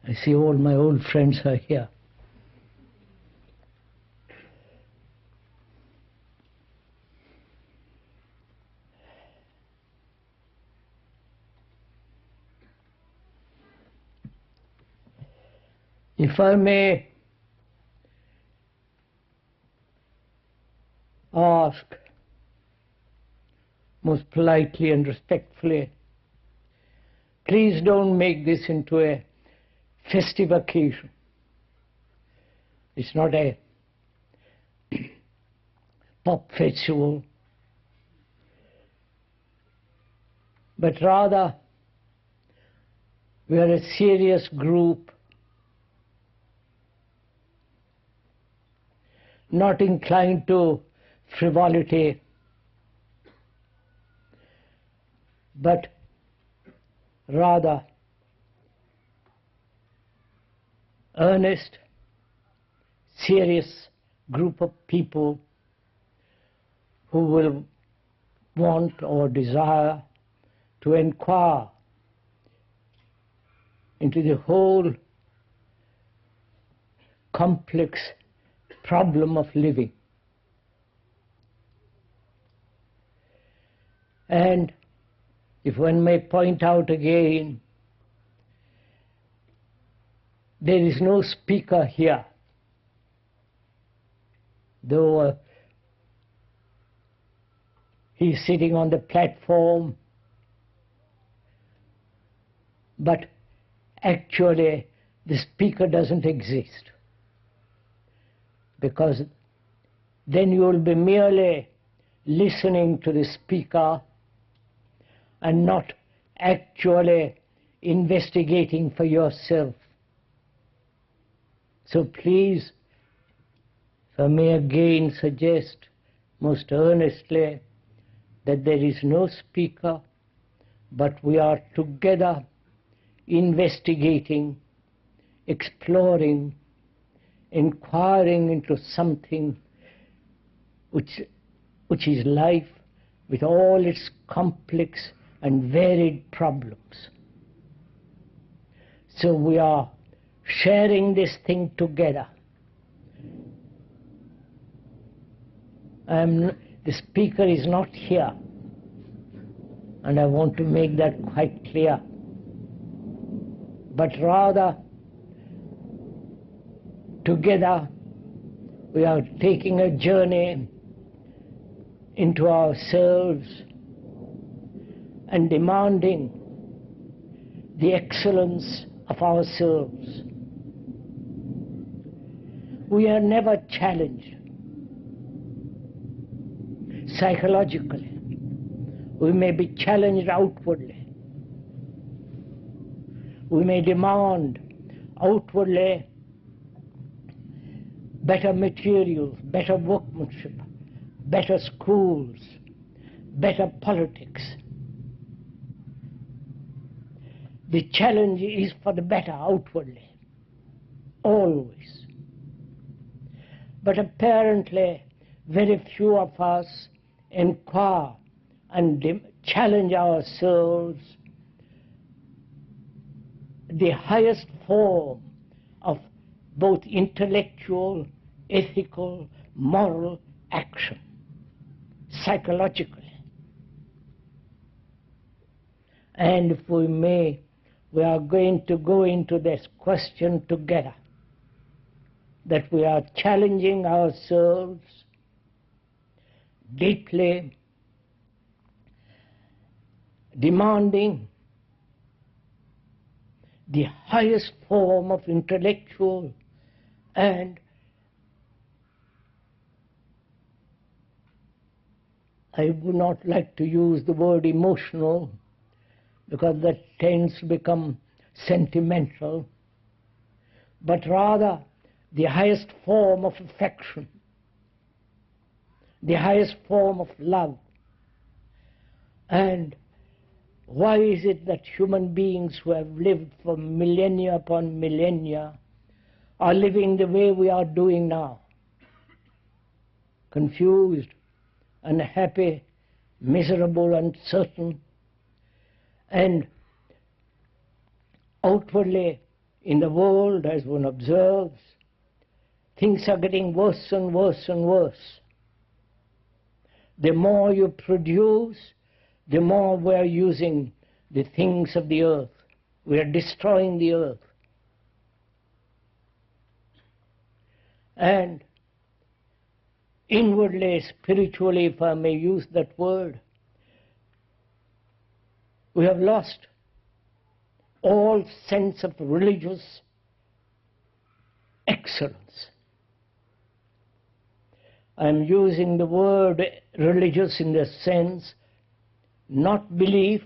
I see all my old friends are here. If I may ask most politely and respectfully, please don't make this into a festive occasion. It's not a pop festival, but rather we are a serious group, not inclined to frivolity, but rather earnest, serious group of people who will want or desire to inquire into the whole complex problem of living. And if one may point out again, there is no speaker here, though he is sitting on the platform, but actually the speaker doesn't exist, because then you will be merely listening to the speaker and not actually investigating for yourself. So please, if I may again suggest most earnestly that there is no speaker, but we are together investigating, exploring, inquiring into something which is life with all its complex and varied problems. So we are sharing this thing together. The speaker is not here, and I want to make that quite clear, but rather together we are taking a journey into ourselves and demanding the excellence of ourselves. We are never challenged psychologically. We may be challenged outwardly. We may demand outwardly better materials, better workmanship, better schools, better politics. The challenge is for the better outwardly, always. But apparently, very few of us inquire and challenge ourselves the highest form of both intellectual, ethical, moral action, psychologically. And if we may, we are going to go into this question together, that we are challenging ourselves deeply, demanding the highest form of intellectual and I would not like to use the word emotional, because that tends to become sentimental, but rather the highest form of affection, the highest form of love. And why is it that human beings who have lived for millennia upon millennia are living the way we are doing now? Confused, unhappy, miserable, uncertain, and outwardly in the world, as one observes, things are getting worse and worse and worse. The more you produce, the more we are using the things of the earth. We are destroying the earth. And inwardly, spiritually, if I may use that word, we have lost all sense of religious excellence. I am using the word religious in the sense, not belief,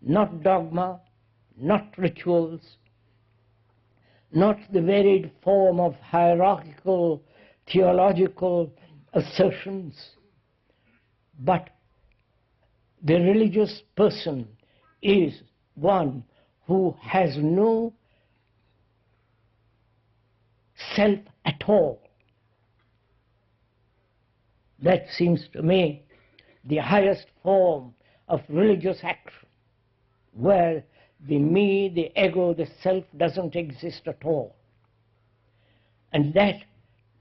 not dogma, not rituals, not the varied form of hierarchical theological assertions, but the religious person is one who has no self at all. That seems to me the highest form of religious action, where the me, the ego, the self doesn't exist at all. And that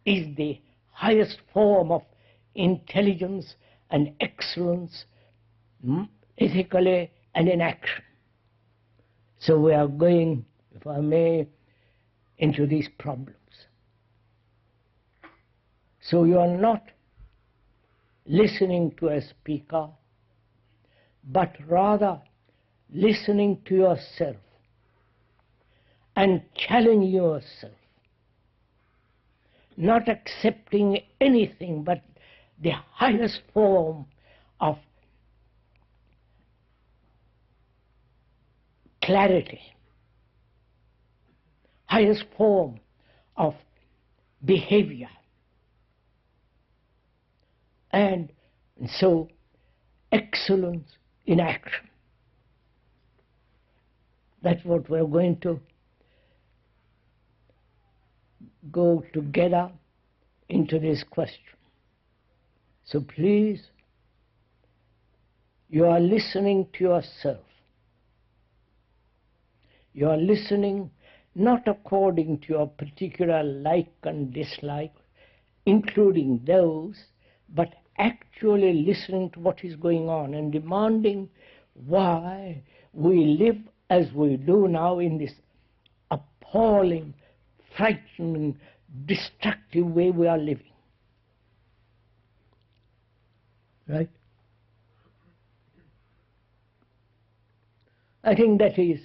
is the highest form of intelligence and excellence, ethically and in action. So we are going, if I may, into these problems. So you are not listening to a speaker, but rather listening to yourself and challenging yourself, not accepting anything but the highest form of clarity, highest form of behavior. And so, excellence in action. That's what we're going to go together into this question. So please, you are listening to yourself. You are listening not according to your particular like and dislike, including those, but actually listening to what is going on and demanding why we live as we do now in this appalling, frightening, destructive way we are living. Right? I think that is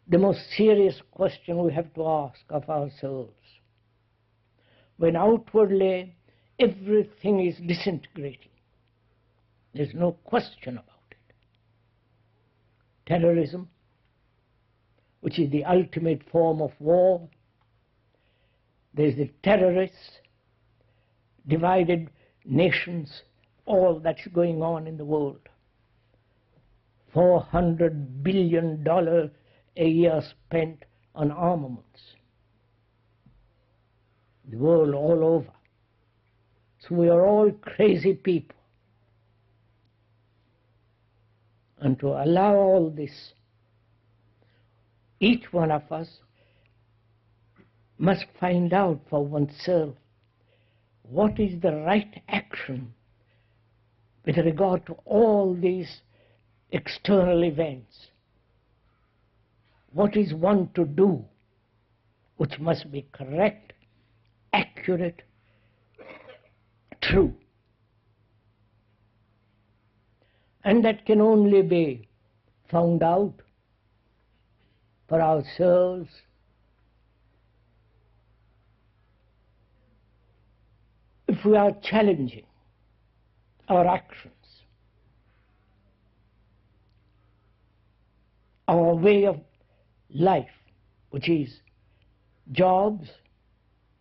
the most serious question we have to ask of ourselves. When outwardly everything is disintegrating, there's no question about it. Terrorism, which is the ultimate form of war. There's the terrorists, divided nations, all that's going on in the world. $400 billion a year spent on armaments. The world all over. So we are all crazy people. And to allow all this, each one of us must find out for oneself what is the right action with regard to all these external events. What is one to do which must be correct, accurate, true? And that can only be found out for ourselves if we are challenging our actions, our way of life, which is jobs,